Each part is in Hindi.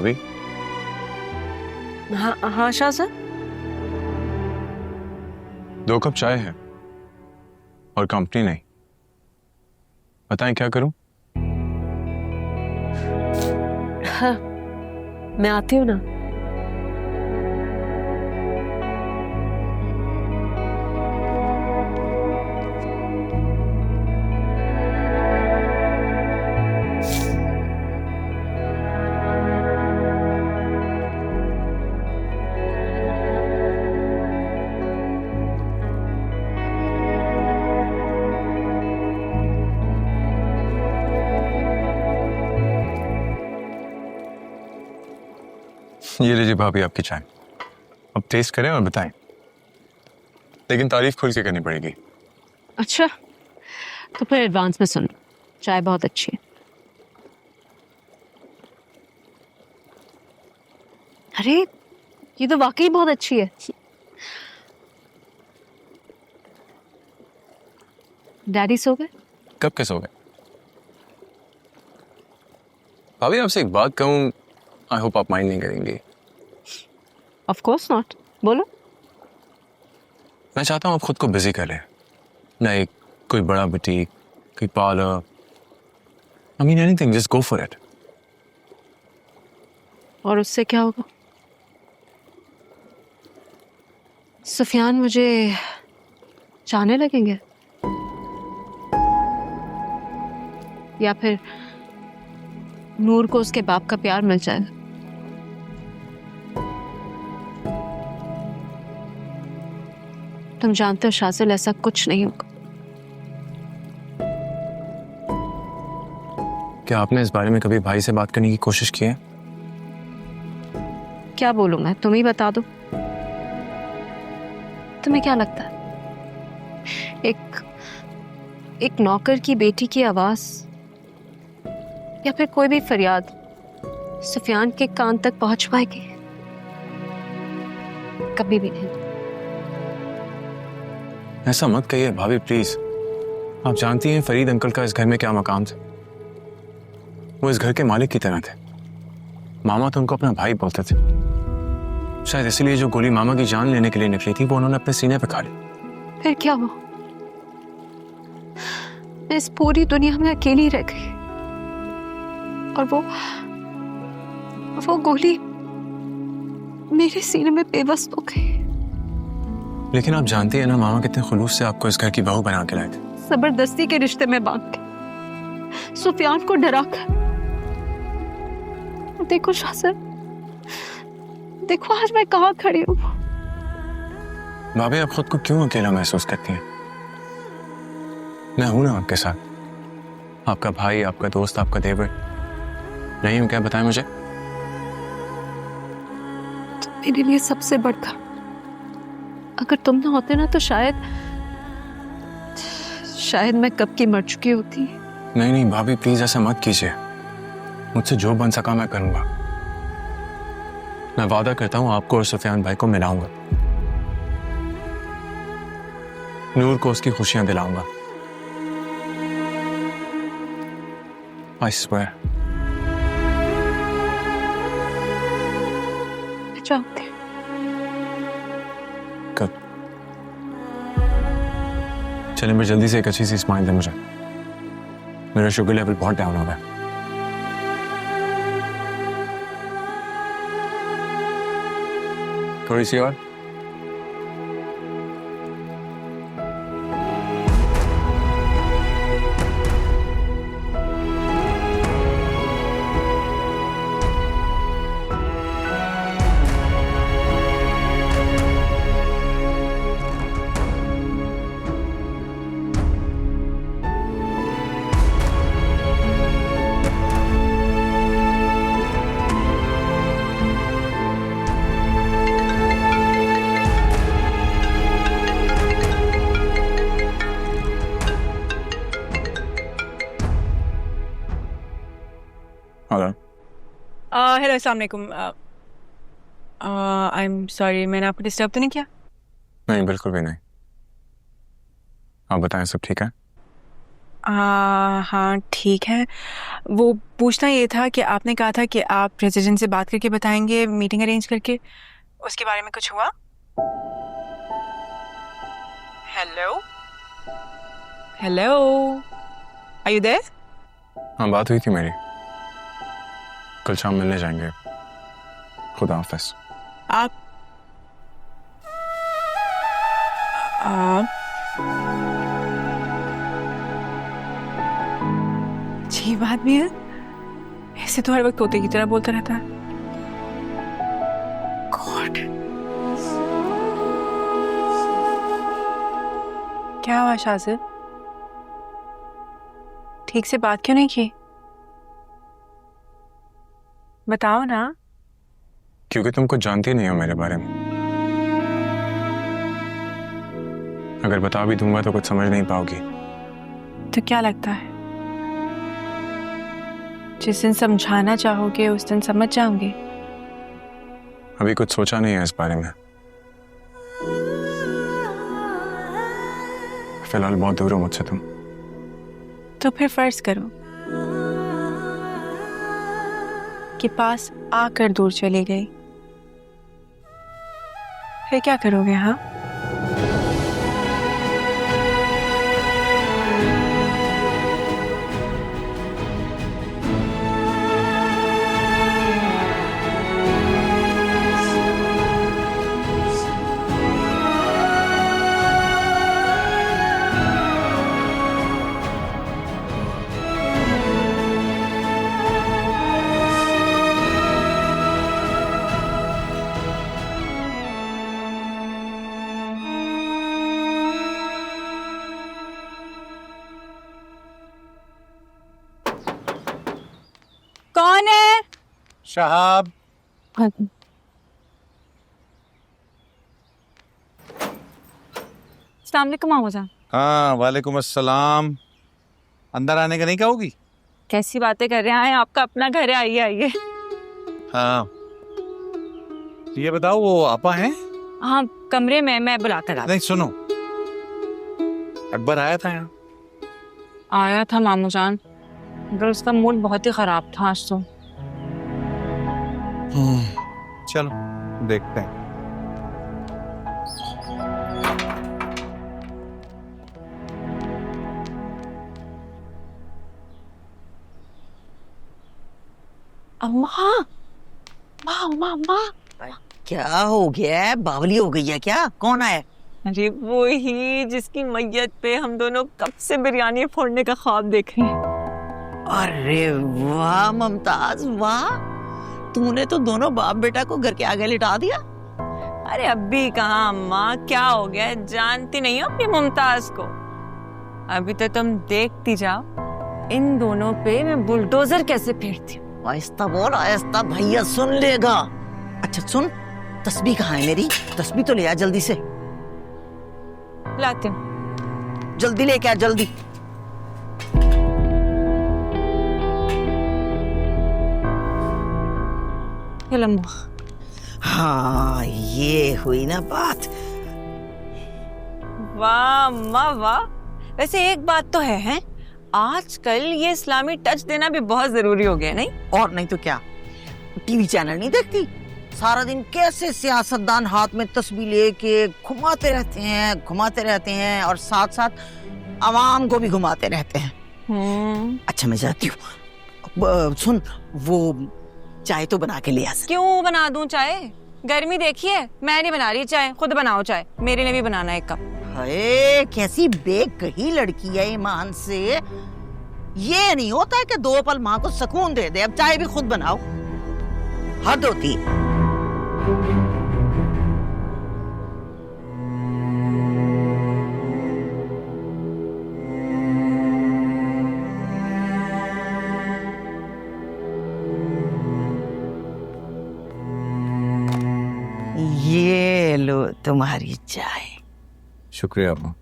भाभी। हाँ हाँ शाह सर। 2 कप चाय है और कंपनी नहीं। बताएं क्या करूं? हाँ, मैं आती हूँ ना। ये लीजिए भाभी आपकी चाय। अब टेस्ट करें और बताएं, लेकिन तारीफ खुल के करनी पड़ेगी। अच्छा, तो फिर एडवांस में सुन, चाय बहुत अच्छी है। अरे ये तो वाकई बहुत अच्छी है। डैडी सो गए? कब के सो गए? भाभी आपसे एक बात कहूं, आई होप आप माइंड नहीं करेंगी। ऑफ कोर्स नॉट, बोलो। मैं चाहता हूं आप खुद को बिजी कर लें, लाइक कोई बड़ा बुटीक, कोई parlour, I mean anything, just go for it. और उससे क्या होगा? सुफियान मुझे चाहने लगेंगे या फिर नूर को उसके बाप का प्यार मिल जाएगा? तुम जानते हो शाज़िल, ऐसा कुछ नहीं होगा। क्या आपने इस बारे में कभी भाई से बात करने की कोशिश की है? क्या बोलूं मैं, तुम ही बता दो। तुम्हें क्या लगता है एक नौकर की बेटी की आवाज या फिर कोई भी फरियाद सुफियान के कान तक पहुंच पाएगी? कभी भी नहीं। ऐसा मत कहिए भाभी प्लीज। आप जानती हैं फरीद अंकल का इस घर में क्या मकाम था। वो इस घर के मालिक की तरह थे। मामा तो उनको अपना भाई बोलते थे। शायद इसलिए जो गोली मामा की जान लेने के लिए निकली थी वो उन्होंने अपने सीने पे खा ली। फिर क्या हुआ? मैं इस पूरी दुनिया में अकेली रह गई और वो गोली मेरे सीने में बेबस हो गई। लेकिन आप जानती हैं ना मामा कितने खुलूस से आपको इस घर की बहू बना के लाए थे। जबरदस्ती के रिश्ते में बांध के, सुफियान को डरा कर। देखो शाज़िल, देखो आज मैं कहाँ खड़ी हूँ। भाभी आप खुद को क्यों अकेला महसूस करती हैं? मैं हूं ना आपके साथ, आपका भाई, आपका दोस्त, आपका देवर। नहीं हूं क्या? बताएं मुझे। तो मेरे लिए सबसे बढ़कर, अगर तुम ना होते ना तो शायद मैं कब की मर चुकी होती। नहीं नहीं भाभी प्लीज ऐसा मत कीजिए। मुझसे जो बन सका मैं करूंगा। मैं वादा करता हूं आपको और सुफियान भाई को मिलाऊंगा। नूर को उसकी खुशियां दिलाऊंगा। I swear। मैं चाहती हूँ। कब? चलिए मैं जल्दी से एक अच्छी सी स्माइल दे मुझे। मेरा शुगर लेवल बहुत डाउन हो गया। थोड़ी सी और। हेलो। हेलो, अस्सलाम वालेकुम। आई एम सॉरी, मैंने आपको डिस्टर्ब तो नहीं किया? नहीं बिल्कुल भी नहीं। आप बताएं सब ठीक है? हाँ ठीक है। वो पूछना ये था कि आपने कहा था कि आप प्रेसिडेंट से बात करके बताएंगे, मीटिंग अरेंज करके। उसके बारे में कुछ हुआ? Hello hello, are you there? हाँ, बात हुई थी मेरी। कल शाम मिलने जाएंगे। खुदा हाफिज। आप अच्छी बात भी है, ऐसे तो हर वक्त तोते की तरह बोलता रहता है। गॉड, क्या हुआ शाजिद? ठीक से बात क्यों नहीं की? बताओ ना। क्योंकि तुम कुछ जानती नहीं हो मेरे बारे में। अगर बता भी दूंगा तो कुछ समझ नहीं पाओगी। तो क्या लगता है जिस दिन समझाना चाहोगे उस दिन समझ जाओगे? अभी कुछ सोचा नहीं है इस बारे में। फिलहाल बहुत दूर हो मुझसे तुम। तो फिर फर्ज करो कि पास आकर दूर चली गई, फिर क्या करोगे? हाँ, कौन है? शहाब। अस्सलाम वालेकुम मामा जान। हाँ, वालेकुम अस्सलाम। अंदर आने का नहीं कहोगी? कैसी बातें कर रहे हैं, आपका अपना घर है, आइए आइए। हाँ, ये बताओ वो आपा हैं? हाँ, कमरे में, मैं बुलाकर आता। नहीं सुनो, अकबर आया था यहाँ। आया था मामू जान, मगर उसका मूड बहुत ही खराब था आज तो। चलो देखते हैं। अम्मा, माँ माँ माँ, क्या हो गया है? बावली हो गई है क्या? कौन आया? अरे वो ही जिसकी मैयत पे हम दोनों कब से बिरयानी फोड़ने का ख्वाब देख रहे हैं। अरे वाह मुमताज वाह, तूने तो दोनों बाप बेटा को घर के आगे लिटा दिया। अरे अभी कहाँ अम्मा, क्या हो गया? जानती नहीं हो अपनी मुमताज को? अभी तो तुम देखती जाओ इन दोनों पे मैं बुलडोजर कैसे फेरती हूँ। आहिस्ता बोल, आहिस्ता, भैया सुन लेगा। अच्छा सुन, तस्बीह कहाँ है मेरी? तस्बीह तो ले आ जल्दी से। लाती हूँ। जल्दी लेके आ, जल्दी। ये लम्बो। हाँ, ये हुई ना बात। वाह अम्मा वाह। वैसे एक बात तो है आजकल ये इस्लामी टच देना भी बहुत जरूरी हो गया, नहीं? और नहीं तो क्या, टीवी चैनल नहीं देखती? सारा दिन कैसे सियासतदान हाथ में तस्बीह लेके घुमाते रहते हैं और साथ साथ आवाम को भी घुमाते रहते हैं। अच्छा मैं जाती हूँ। सुन, वो चाय तो बना के ले आ। क्यों बना दूं चाय? गर्मी देखिए, मैं नहीं बना रही चाय, खुद बनाओ चाय। मेरे लिए भी बनाना है एक कप। हाय, कैसी बेकही लड़की है ईमान से। ये नहीं होता कि दो पल माँ को सुकून दे दे, अब चाय भी खुद बनाओ। हद होती। ये लो तुम्हारी चाय। शुक्रिया अम्मा।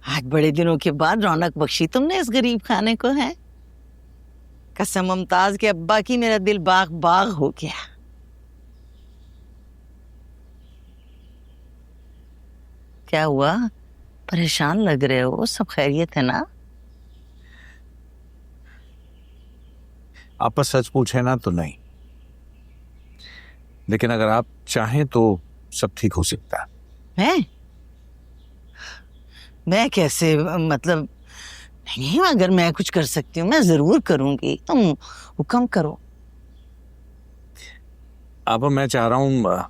आज बड़े दिनों के बाद रौनक बख्शी तुमने इस गरीब खाने को, है? कसम मुमताज के अब्बा की, मेरा दिल बाग बाग हो गया। क्या हुआ? परेशान लग रहे हो, सब खैरियत है ना? आप सच पूछे ना तो नहीं, लेकिन अगर आप चाहें तो सब ठीक हो सकता है। मैं कैसे, मतलब नहीं, अगर मैं कुछ कर सकती हूँ मैं जरूर करूंगी, तुम हुक्म करो। अब मैं चाह रहा हूँ,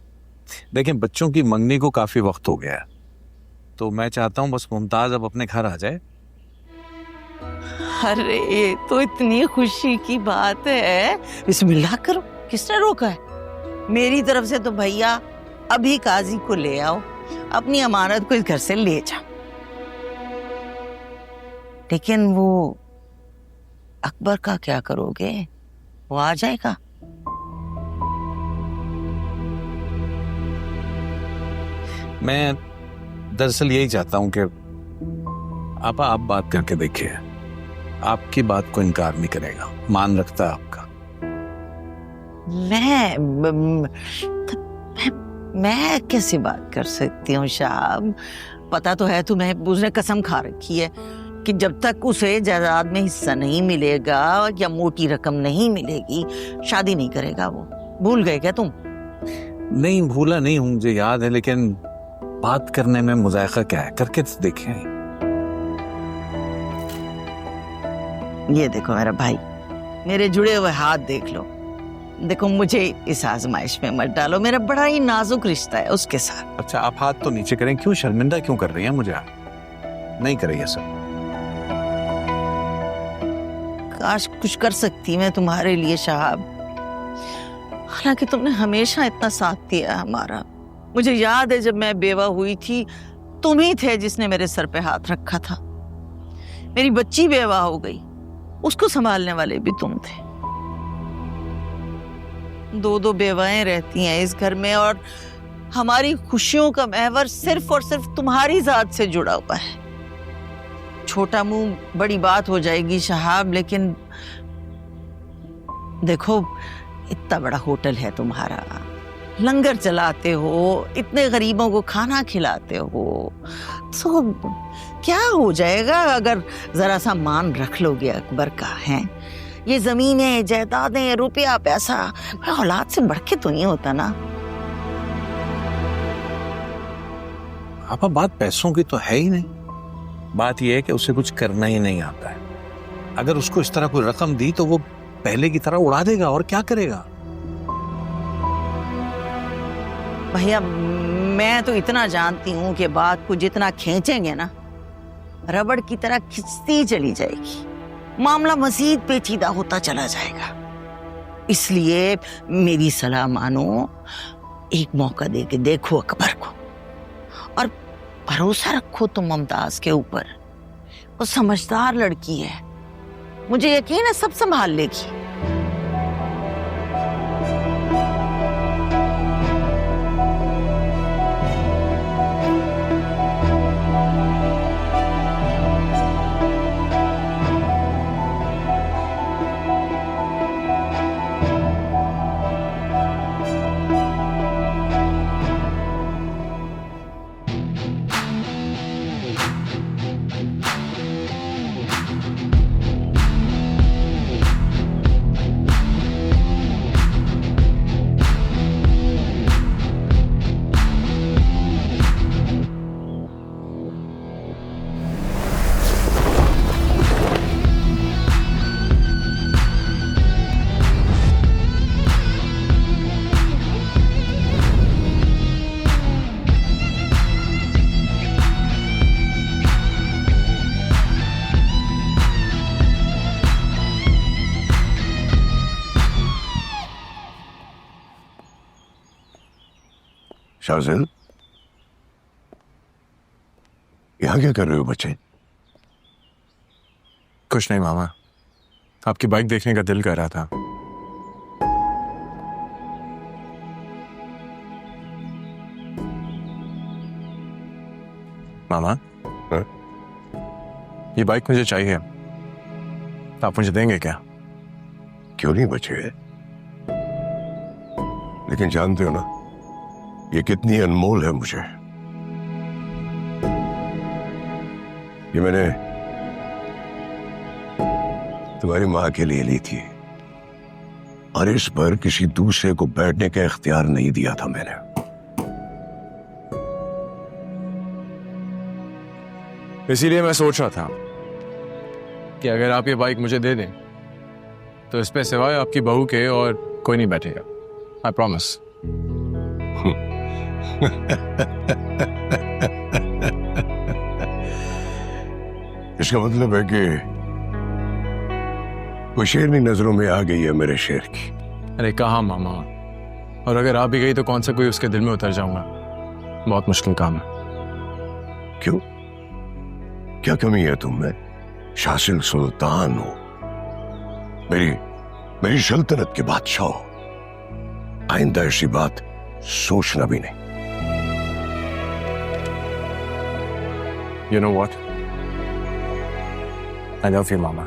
देखें बच्चों की मंगनी को काफी वक्त हो गया है, तो मैं चाहता हूँ बस मुमताज अब अपने घर आ जाए। अरे ये तो इतनी खुशी की बात है, बिस्मिल्लाह करो, किसने रोका है? मेरी तरफ से तो भैया अभी काजी को ले आओ, अपनी अमानत को इस घर से ले जाओ। लेकिन वो अकबर का क्या करोगे? वो आ जाएगा? मैं दरअसल यही चाहता हूं कि आप बात करके देखिए, आपकी बात को इनकार नहीं करेगा, मान रखता है आपका। मैं कैसे बात कर सकती हूँ शाहब? पता तो है तुम्हें, उसने कसम खा रखी है कि जब तक उसे जायदाद में हिस्सा नहीं मिलेगा या मोटी रकम नहीं मिलेगी शादी नहीं करेगा वो। भूल गए क्या तुम? नहीं भूला नहीं हूं, मुझे याद है, लेकिन बात करने में मुजायका क्या है, करके तो देखें। ये देखो मेरा भाई, मेरे जुड़े हुए हाथ देख लो। देखो मुझे इस आजमाइश में मत डालो, मेरा बड़ा ही नाजुक रिश्ता है उसके साथ। अच्छा आप हाथ तो नीचे करें, क्यों शर्मिंदा क्यों कर रही हैं मुझे? नहीं करें ये सब। काश कुछ कर सकती मैं तुम्हारे लिए साहब, हालांकि तुमने हमेशा इतना साथ दिया हमारा। मुझे याद है जब मैं बेवा हुई थी, तुम ही थे जिसने मेरे सर पे हाथ रखा था। मेरी बच्ची बेवा हो गई, उसको संभालने वाले भी तुम थे। दो दो बेवाएं रहती हैं इस घर में और हमारी खुशियों का महवर सिर्फ और सिर्फ तुम्हारी जात से जुड़ा हुआ है। छोटा मुंह बड़ी बात हो जाएगी साहब, लेकिन देखो इतना बड़ा होटल है तुम्हारा, लंगर चलाते हो, इतने गरीबों को खाना खिलाते हो, तो क्या हो जाएगा अगर जरा सा मान रख लोगे अकबर का? है ये जमीनें, जायदादें, रुपया, पैसा औलाद से बढ़ के तो नहीं होता ना। आप बात पैसों की तो है ही नहीं, बात यह है कि उसे कुछ करना ही नहीं आता है। अगर उसको इस तरह कोई रकम दी तो वो पहले की तरह उड़ा देगा, और क्या करेगा? भैया मैं तो इतना जानती हूँ कि बात को जितना खींचेंगे ना, रबड़ की तरह खिंचती चली जाएगी, मामला मजीद पेचीदा होता चला जाएगा। इसलिए मेरी सलाह मानो, एक मौका दे के देखो अकबर को, और भरोसा रखो तुम मुमताज के ऊपर। वो समझदार लड़की है, मुझे यकीन है सब संभाल लेगी। शाहज़ैन, यहाँ क्या कर रहे हो बच्चे? कुछ नहीं मामा, आपकी बाइक देखने का दिल कर रहा था। मामा हाँ? ये बाइक मुझे चाहिए, आप मुझे देंगे क्या? क्यों नहीं बचे, लेकिन जानते हो ना ये कितनी अनमोल है मुझे। ये मैंने तुम्हारी माँ के लिए ली थी और इस पर किसी दूसरे को बैठने का इख्तियार नहीं दिया था मैंने। इसीलिए मैं सोच रहा था कि अगर आप ये बाइक मुझे दे दें तो इस पे सिवाय आपकी बहू के और कोई नहीं बैठेगा। I promise. इसका मतलब है कि वो शेरनी नजरों में आ गई है मेरे शेर की। अरे कहाँ मामा, और अगर आप भी गई तो कौन सा कोई उसके दिल में उतर जाऊंगा। बहुत मुश्किल काम है। क्यों, क्या कमी है तुम में? शासिल सुल्तान हो, मेरी सल्तनत के बादशाह हो। आइंदा ऐसी बात सोचना भी नहीं। You know what? I love you, Mama.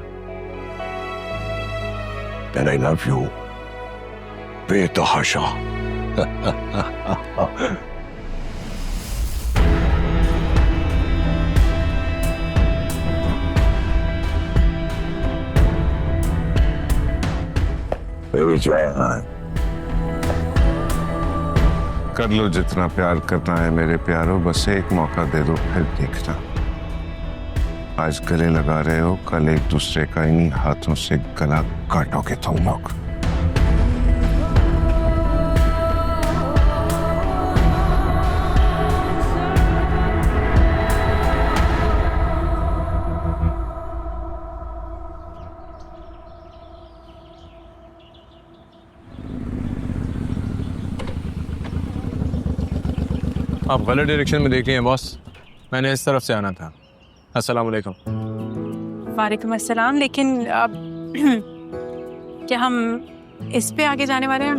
And I love you बेतहाशा। कर लो जितना प्यार करना है मेरे प्यारो, बस एक मौका दे दो फिर देखना। आज गले लगा रहे हो, कल एक दूसरे का इन्हीं हाथों से गला काटोगे तुम लोग। आप गलत डायरेक्शन में देख रही हैं बॉस। मैंने इस तरफ से आना था। अस्सलाम वालेकुम। वालेकुम अस्सलाम। लेकिन अब क्या हम इस पे आगे जाने वाले हैं?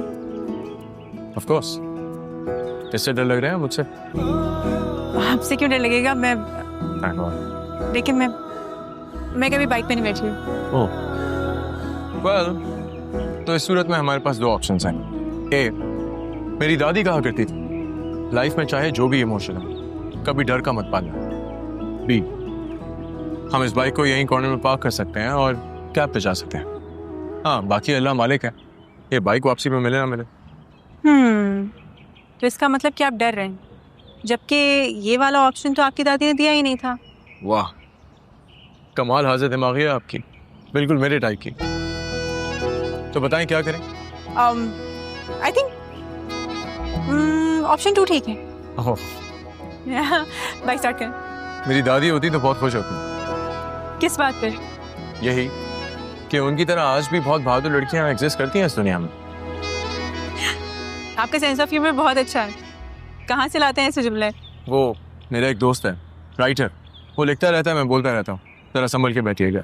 Of course. इससे डर लग रहा है मुझसे? आपसे क्यों डर लगेगा? मैं Thank God. लेकिन मैं कभी बाइक पे नहीं बैठी हूँ। ओह वेल, तो इस सूरत में हमारे पास दो ऑप्शंस हैं। ए, मेरी दादी कहा करती थी लाइफ में चाहे जो भी इमोशन हो कभी डर का मत पालना। बी, हम इस बाइक को यहीं कॉर्नर में पार्क कर सकते हैं और कैब पे जा सकते हैं। हाँ, बाकी अल्लाह मालिक है, ये बाइक वापसी में मिले ना मिले। तो इसका मतलब कि आप डर रहे हैं, जबकि ये वाला ऑप्शन तो आपकी दादी ने दिया ही नहीं था। वाह, कमाल हाजिर दिमागी है आपकी, बिल्कुल मेरे टाइप की। तो बताएं क्या करें? आई थिंक ऑप्शन 2 ठीक है। ओह, बाइक स्टार्ट करें। मेरी दादी होती तो बहुत खुश होती। किस बात पे? यही कि उनकी तरह आज भी बहुत बहादुर लड़कियां एग्जिस्ट करती हैं इस दुनिया में। आपका सेंस ऑफ ह्यूमर बहुत अच्छा है। कहाँ से लाते हैं ऐसे जुमले? वो मेरा एक दोस्त है, राइटर, वो लिखता रहता है, मैं बोलता रहता हूँ। जरा संभल के बैठिएगा।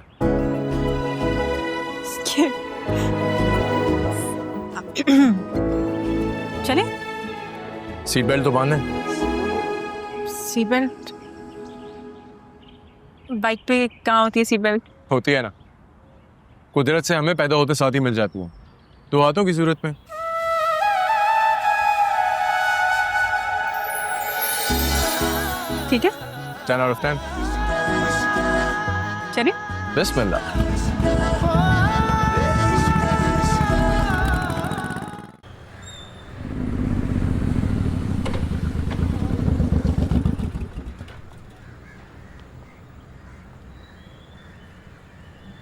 चले? सीट बेल्ट तो बांधे। सीट बेल्ट बाइक पे कहाँ होती है सीट बेल्ट? होती है ना, कुदरत से हमें पैदा होते साथ ही मिल जाती है, 2 हाथों की सूरत में। ठीक है, 10 out of 10। चलिए। बिस्मिल्लाह।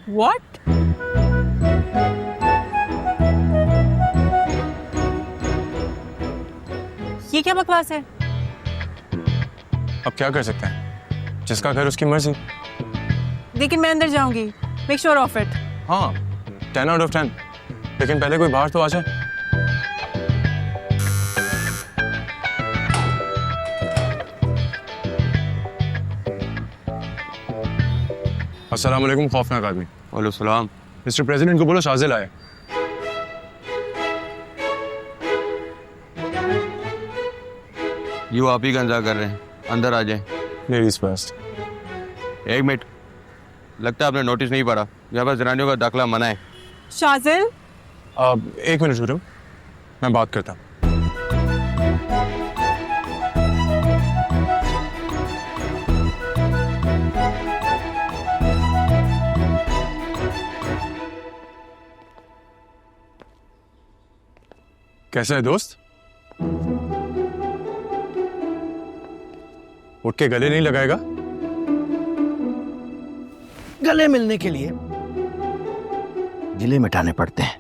What? ये क्या बकवास है? अब क्या कर सकते हैं, जिसका घर उसकी मर्जी। लेकिन मैं अंदर जाऊंगी। Make sure of it. हाँ, 10 out of 10। लेकिन पहले कोई बाहर तो आ जाए। अस्सलाम वालेकुम खौफनाक आदमी। वालेकुम सलाम। मिस्टर प्रेसिडेंट को बोलो शाजिल आए। यू आप ही का इंतजार कर रहे हैं, अंदर आ जाए। Ladies first. 1 मिनट, लगता है आपने नोटिस नहीं पढ़ा, यहाँ पर जनानियों का दाखिला मना है। शाजिल, अब 1 मिनट रुको, मैं बात करता हूँ। कैसा है दोस्त? उठ के गले नहीं लगाएगा? गले मिलने के लिए गिले मिटाने पड़ते हैं,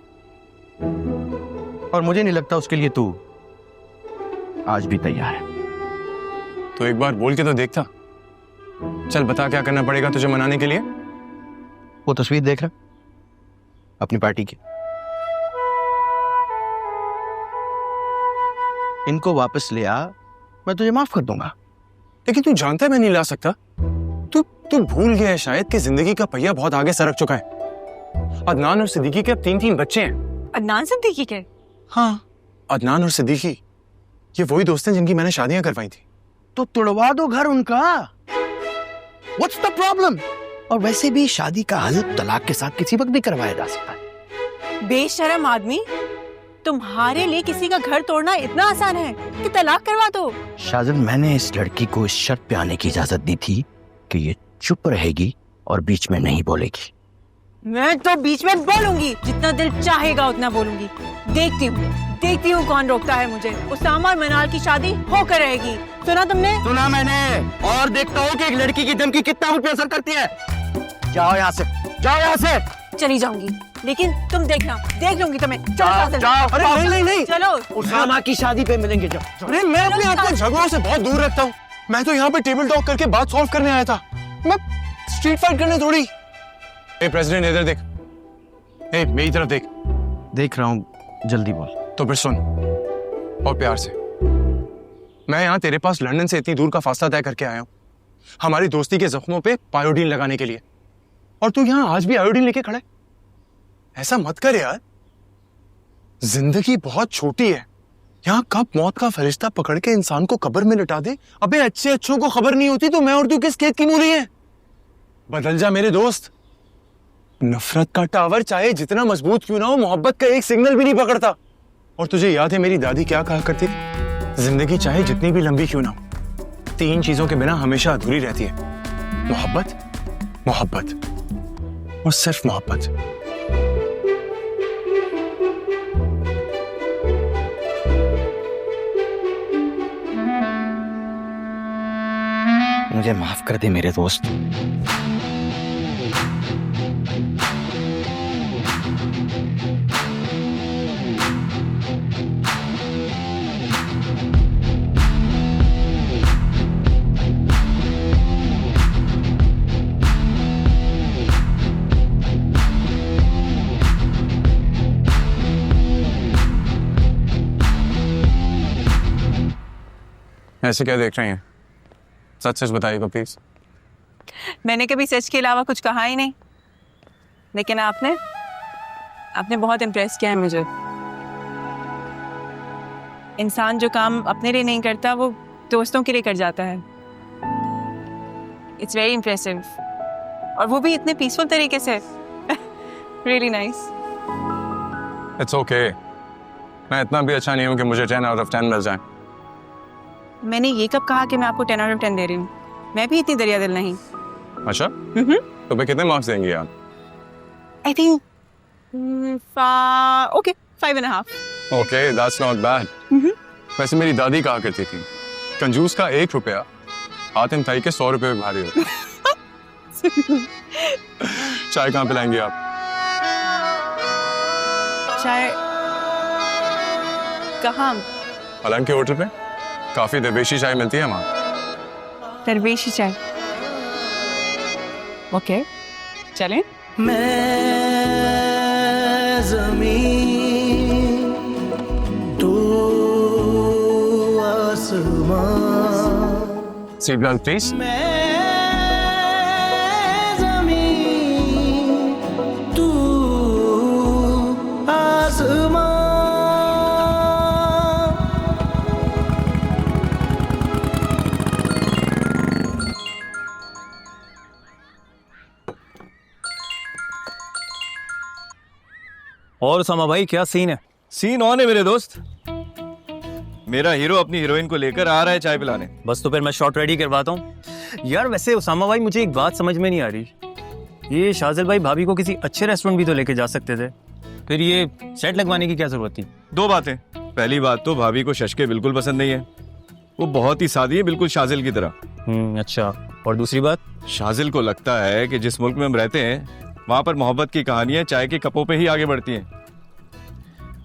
और मुझे नहीं लगता उसके लिए तू आज भी तैयार है। तो एक बार बोल के तो देखता। चल बता, क्या करना पड़ेगा तुझे मनाने के लिए? वो तस्वीर देख रहा अपनी पार्टी की, इनको वापस ले आ, मैं तुझे माफ कर दूंगा। लेकिन तू जानता है मैं नहीं ला सकता। तू भूल गया है शायद कि जिंदगी का पहिया बहुत आगे सरक चुका है। अदनान और सिद्दीकी के अब 3 बच्चे हैं। अदनान सिद्दीकी के? हाँ, अदनान और सिद्दीकी ये वही दोस्त हैं जिनकी मैंने शादियां करवाई थी। तो तुड़वा दो घर उनका। What's the problem? और वैसे भी शादी का हल तलाक के साथ किसी वक्त भी करवाया जा सकता है। बेशरम आदमी, तुम्हारे लिए किसी का घर तोड़ना इतना आसान है कि तलाक करवा दो? शाजल, मैंने इस लड़की को इस शर्त पे आने की इजाजत दी थी कि ये चुप रहेगी और बीच में नहीं बोलेगी। मैं तो बीच में बोलूंगी, जितना दिल चाहेगा उतना बोलूंगी। देखती हूँ कौन रोकता है मुझे। उसामा और मनाल की शादी होकर रहेगी। सुना तुमने? सुना मैंने, और देखता हूँ कि एक लड़की की धमकी कितना मुझ पे असर करती है। जाओ यहाँ से, जाओ यहाँ से। चली जाऊंगी, लेकिन तुम देखना, देख लूंगी तुम्हें। चलो जाओ। अरे नहीं, चलो। उसामा की शादी पे मिलेंगे। जाओ। अरे मैं अपने आप को झगड़ों से बहुत दूर रखता हूँ। मैं तो यहाँ पे टेबल टॉक करके बात सॉल्व करने आया था, मैं स्ट्रीट फाइट करने थोड़ी। ए प्रेसिडेंट, इधर देख। ए मेरी तरफ देख। देख रहा हूँ, जल्दी बोल। तो फिर सुन, और प्यार से। मैं यहाँ तेरे पास लंदन से इतनी दूर का फासला तय करके आया हूँ हमारी दोस्ती के जख्मों पे आयोडीन लगाने के लिए, और तू यहाँ आज भी आयोडीन लेके खड़ा है। ऐसा मत कर यार, जिंदगी बहुत छोटी है। यहाँ कब मौत का फरिश्ता पकड़ के इंसान को कब्र में लिटा दे। अबे अच्छों को खबर नहीं होती तो मैं और तू किस खेत की मूली है? बदल जा मेरे दोस्त। नफरत का टावर चाहे जितना मजबूत क्यों ना हो, मोहब्बत का एक सिग्नल भी नहीं पकड़ता। और तुझे याद है मेरी दादी क्या कहा करती थी? जिंदगी चाहे जितनी भी लंबी क्यों ना हो, 3 चीजों के बिना हमेशा अधूरी रहती है। मोहब्बत, मोहब्बत और सिर्फ मोहब्बत। मुझे माफ कर दे मेरे दोस्त। ऐसे क्या देख रहे हैं? सच सच बताइएगा प्लीज। मैंने कभी सच के अलावा कुछ कहा ही नहीं, लेकिन आपने बहुत इम्प्रेस किया है मुझे। इंसान जो काम अपने लिए नहीं करता वो दोस्तों के लिए कर जाता है। इट्स वेरी इम्प्रेसिव, और वो भी इतने पीसफुल तरीके से। Really nice. इट्स ओके, मैं इतना भी अच्छा नहीं हूं कि मुझे 10 out of 10 मिल जाए। मैंने ये कब कहा कि मैं आपको 10 out of 10 दे रही हूँ? मैं भी इतनी दरिया दिल नहीं। अच्छा, तो मैं कितने मार्क्स देंगी आप? I think okay 5.5। Okay, that's not bad. वैसे मेरी दादी कहा करती थी, कंजूस का 1 रुपया हातिम ताई के 100 रुपये में भारी होता। चाय कहाँ पिलाएंगे आप? चाय कहाँ? हालांकि होटल पे काफी दरवेशी चाय मिलती है वहाँ। दरवेशी चाय? ओके, चलें। मैं ज़मीन, तू आसमां। Seat belt please. मैं ज़मीन, तू आसमां। और उसामा भाई क्या सीन है? सीन ऑन है मेरे दोस्त। मेरा हीरो अपनी हीरोइन को लेकर आ रहा है चाय पिलाने। बस तो फिर मैं शॉट रेडी करवाता हूँ। यार वैसे उसामा भाई मुझे एक बात समझ में नहीं आ रही, ये शाजिल भाई भाभी को किसी अच्छे रेस्टोरेंट भी तो लेके जा सकते थे, फिर ये सेट लगवाने की क्या जरूरत थी? 2 बातें। पहली बात तो भाभी को शशके बिल्कुल पसंद नहीं है। वो बहुत ही सादी है, बिल्कुल शाजिल की तरह। अच्छा, और दूसरी बात? शाजिल को लगता है कि जिस मुल्क में हम रहते हैं वहां पर मोहब्बत की कहानियां चाय के कपों पे ही आगे बढ़ती हैं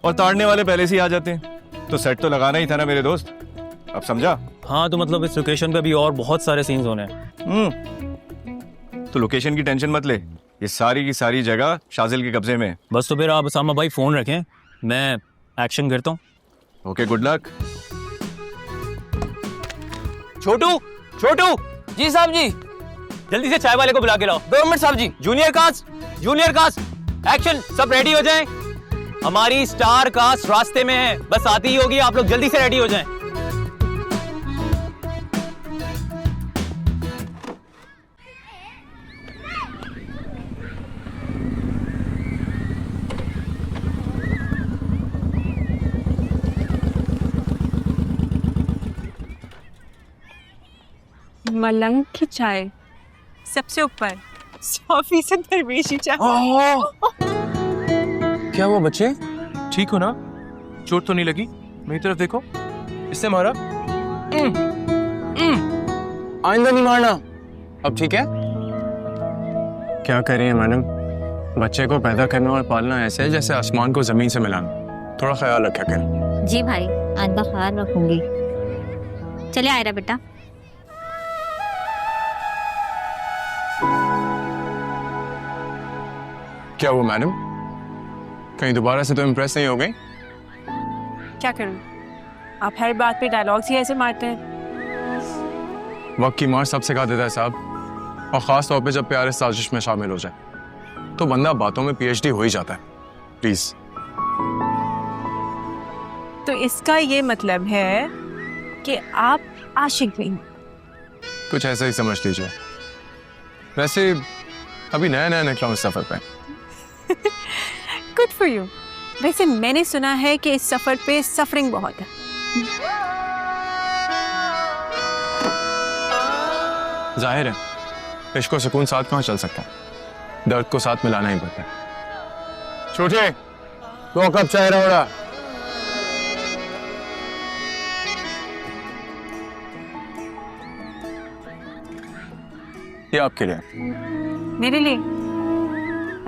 और ताड़ने वाले पहले से ही आ जाते हैं। तो सेट तो लगाना ही था ना मेरे दोस्त, अब समझा? हाँ, तो मतलब इस लोकेशन पे भी और बहुत सारे सीन्स होने हैं। तो लोकेशन की टेंशन मत ले, ये सारी की सारी जगह शाजिल के कब्जे में है। बस तो फिर आप उसामा भाई फोन रखें, मैं एक्शन करता हूँ। Okay, good luck. Chhotu, Chhotu ji साहब जी, जल्दी से चाय वाले को बुला के लाओ। 2 मिनट साहब जी। जूनियर कास्ट, एक्शन, सब रेडी हो जाएं। हमारी स्टार कास्ट रास्ते में है, बस आती ही होगी, आप लोग जल्दी से रेडी हो जाएं। मलंग की चाय सबसे ऊपर, 100% दरवेशी चाय। क्या हुआ बच्चे? ठीक हो ना? चोट तो नहीं लगी? मेरी तरफ देखो, इससे मारा। आइंदा नहीं मारना। अब ठीक है? क्या कर रही है मैडम? बच्चे को पैदा करना और पालना ऐसे है जैसे आसमान को जमीन से मिलाना। थोड़ा ख्याल रखा कर। जी भाई, आइंदा ख्याल रखूंगी। चले आयरा बेटा। क्या हुआ मैडम? कहीं दोबारा से तो इम्प्रेस नहीं हो गई? क्या करूं? आप हर बात पे डायलॉग्स ही ऐसे मारते हैं। वक्त की मार सब सिखा देता है साहब, और खास तौर पे जब प्यार इस साजिश में शामिल हो जाए तो बंदा बातों में पीएचडी हो ही जाता है। प्लीज। तो इसका ये मतलब है कि आप आशिक नहीं? कुछ ऐसा ही समझ लीजिए। वैसे अभी नया नया निकला हूं इस सफर पे। Good for you. वैसे मैंने सुना है कि इस सफर पे सफरिंग बहुत है। जाहिर है, इश्क और सुकून साथ कहाँ चल सकता है, दर्द को साथ मिलाना ही पड़ता है। छोटे, 2 कप चाय रहा। ये आपके लिए। मेरे लिए?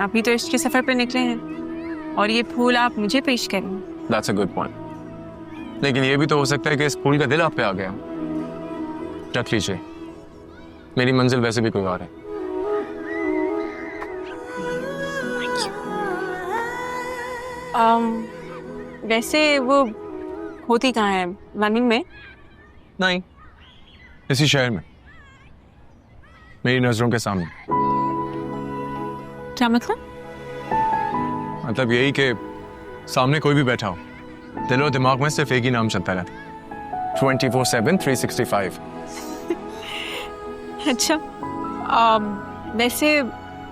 अभी तो इश्क के सफर पे निकले हैं और ये फूल आप मुझे पेश करें। That's a good point. लेकिन ये भी तो हो सकता है कि इस फूल का दिल आप पे आ गया। रख लीजिए, मेरी मंजिल वैसे भी कोई और है। वैसे वो होती कहाँ है? लंदन में? नहीं, इसी शहर में, मेरी नजरों के सामने। क्या मतलब? मतलब यही कि सामने कोई भी बैठा हो, दिल और दिमाग में सिर्फ एक ही नाम चलता रहता। 24/7 365। अच्छा, वैसे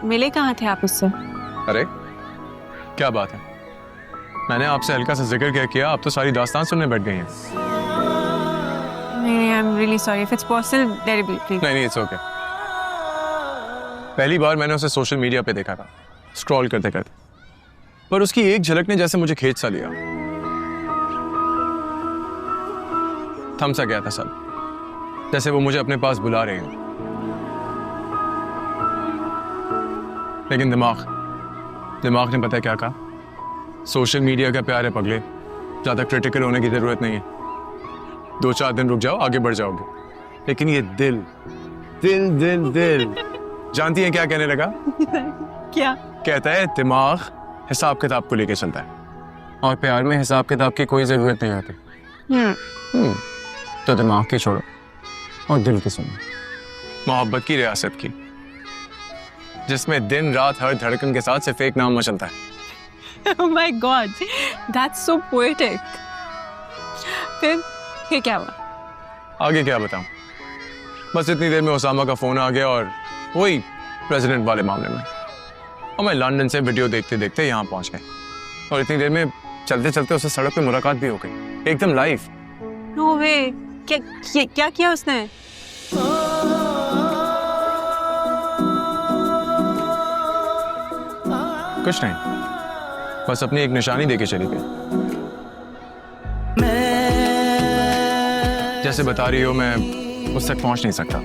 मिले कहाँ थे आप उससे? अरे क्या बात है, मैंने आपसे हल्का सा जिक्र क्या किया, आप तो सारी दास्तान सुनने बैठ गई हैं। नहीं, I am really sorry if it's personal, डेरिवेटली। नहीं, इट्स ओके। पहली बार मैंने उसे सोशल मीडिया पे देखा था, स्क्रॉल करते करते, पर उसकी एक झलक ने जैसे मुझे खींच सा लिया। थम सा गया था सब, जैसे वो मुझे अपने पास बुला रहे हैं। लेकिन दिमाग ने पता है क्या कहा? सोशल मीडिया का प्यार है पगले, ज्यादा क्रिटिकल होने की जरूरत नहीं है। 2-4 दिन रुक जाओ, आगे बढ़ जाओगे। लेकिन ये दिल जानती हैं क्या कहने लगा? क्या कहता है? दिमाग हिसाब किताब को लेके चलता है और प्यार में हिसाब किताब की कोई जरूरत नहीं होती। तो दिमाग की छोड़ो और दिल की सुनो। मोहब्बत की रियासत की, जिसमें दिन रात हर धड़कन के साथ सिर्फ एक नाम मचलता है। Oh my God, that's so poetic. फिर क्या हुआ? आगे क्या बताऊं, बस इतनी देर में उसामा का फोन आ गया और वही प्रेसिडेंट वाले मामले में, और मैं लंदन से वीडियो देखते देखते यहाँ पहुंच गए, और इतनी देर में चलते चलते उससे सड़क पे मुलाकात भी हो गई, एकदम लाइव। No way. क्या किया उसने? कुछ नहीं, बस अपनी एक निशानी देके चली गई। जैसे बता रही हो मैं उस तक पहुंच नहीं सकता।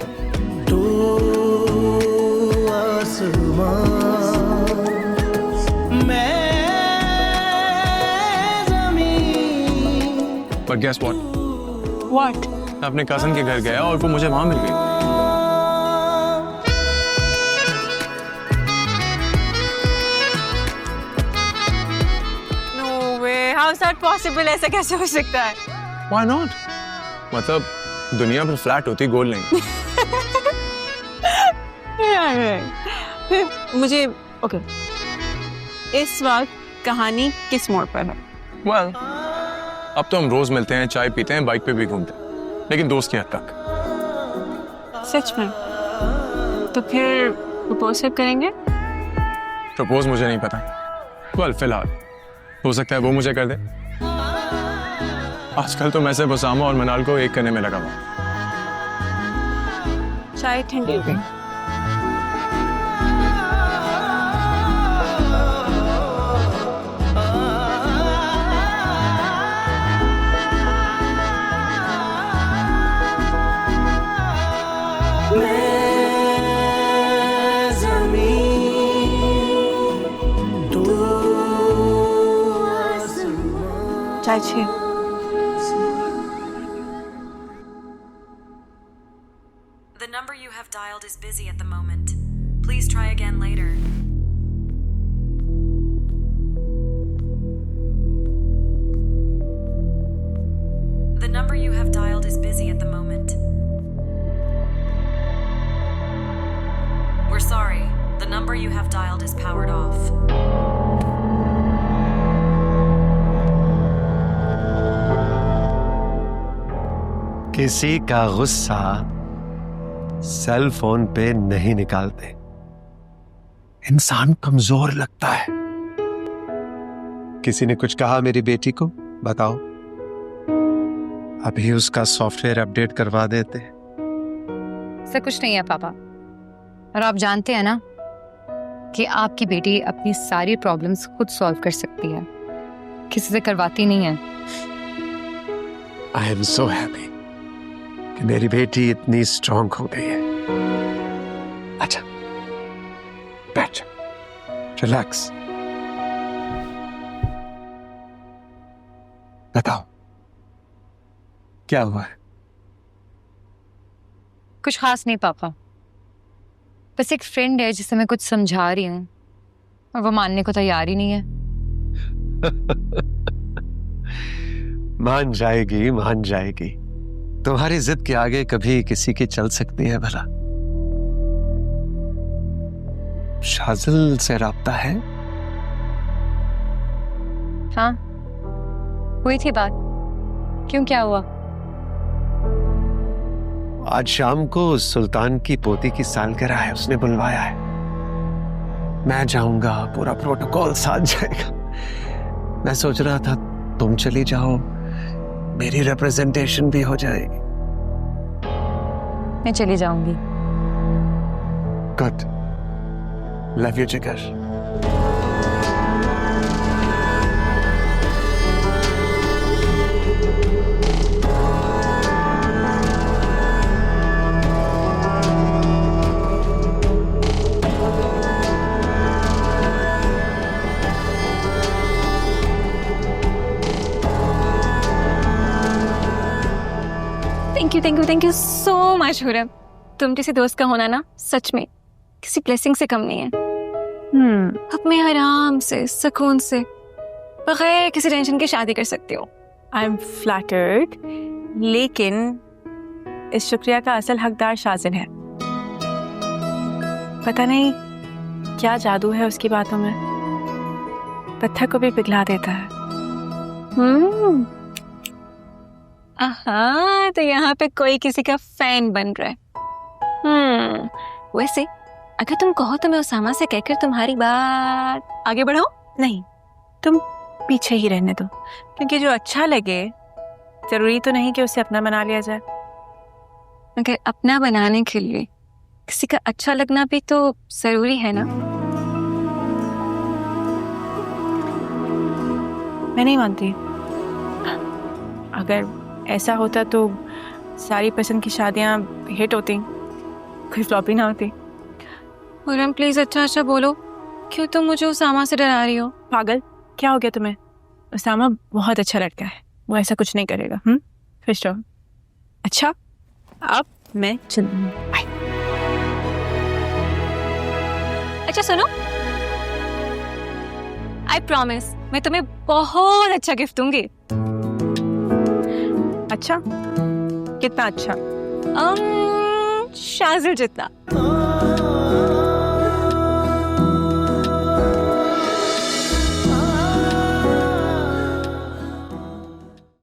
But guess what? What? मैं अपने कजन के घर गया और वो मुझे वहां मिल गई। No way. How is that possible? ऐसा कैसे हो सकता है? Why not? मतलब दुनिया पर फ्लैट होती गोल नहीं। मुझे ओके इस वक्त कहानी किस मोड़ पर है? Well, अब तो हम रोज मिलते हैं, चाय पीते हैं, बाइक पे भी घूमते हैं, लेकिन दोस्त की हद तक। सच में? तो फिर प्रपोज कब करेंगे? प्रपोज मुझे नहीं पता। Well, फिलहाल हो सकता है वो मुझे कर दे। आजकल तो मैं सिर्फ उसामा और मनाल को एक करने में लगा हुआ। चाय ठंडी हो गई। चाय छे। The number you have dialed is busy at the moment. Please try again later. The number you have dialed is busy at the moment. We're sorry. The number you have dialed is powered off. किसी का गुस्सा सेल फोन पे नहीं निकालते। इंसान कमजोर लगता है। किसी ने कुछ कहा मेरी बेटी को? बताओ। अभी उसका सॉफ्टवेयर अपडेट करवा देते। ऐसा कुछ नहीं है पापा, और आप जानते हैं ना कि आपकी बेटी अपनी सारी प्रॉब्लम्स खुद सॉल्व कर सकती है, किसी से करवाती नहीं है। आई एम सो हैप्पी कि मेरी बेटी इतनी स्ट्रांग हो गई है। अच्छा, बैठ, रिलैक्स। बताओ क्या हुआ है? कुछ खास नहीं पापा, बस एक फ्रेंड है जिसे मैं कुछ समझा रही हूँ और वो मानने को तैयार ही नहीं है। मान जाएगी, मान जाएगी। तुम्हारी जिद के आगे कभी किसी की चल सकती है भला? शाजिल से राब्ता है? हाँ, हुई थी बात। क्यों, क्या हुआ? आज शाम को सुल्तान की पोती की सालगिरह है, उसने बुलवाया है। मैं जाऊंगा, पूरा प्रोटोकॉल साथ जाएगा। मैं सोच रहा था तुम चली जाओ, मेरी रिप्रेजेंटेशन भी हो जाएगी। मैं चली जाऊंगी। गुड, लव यू जिगर। थैंक यू सो मच हुरम। तुम जैसे दोस्त का होना ना सच में किसी ब्लेसिंग से कम नहीं है। अब मैं आराम से, सुकून से, बगैर किसी टेंशन के शादी कर सकती हो। आई एम फ्लैटर्ड, लेकिन इस शुक्रिया का असल हकदार शाजिल है। पता नहीं क्या जादू है उसकी बातों में, पत्थर को भी पिघला देता है। आहा, तो यहाँ पे कोई किसी का फैन बन रहा है। वैसे अगर तुम कहो तो मैं उसामा से कहकर तुम्हारी बात आगे बढ़ाऊं? नहीं, तुम पीछे ही रहने दो, क्योंकि जो अच्छा लगे जरूरी तो नहीं कि उसे अपना बना लिया जाए। मगर अपना बनाने के लिए किसी का अच्छा लगना भी तो जरूरी है ना। मैं नहीं मानती। अगर ऐसा होता तो सारी पसंद की शादियां हिट होती, कोई फ्लॉप ही ना होती। मुरम प्लीज अच्छा अच्छा बोलो, क्यों तुम मुझे उसामा से डरा रही हो? पागल, क्या हो गया तुम्हें? उसामा बहुत अच्छा लड़का है, वो ऐसा कुछ नहीं करेगा। फिश रहो। अच्छा, अब मैं चलूँ। अच्छा सुनो, आई प्रॉमिस मैं तुम्हें बहुत अच्छा गिफ्ट दूंगी। अच्छा, कितना अच्छा? शाज़िल जितना।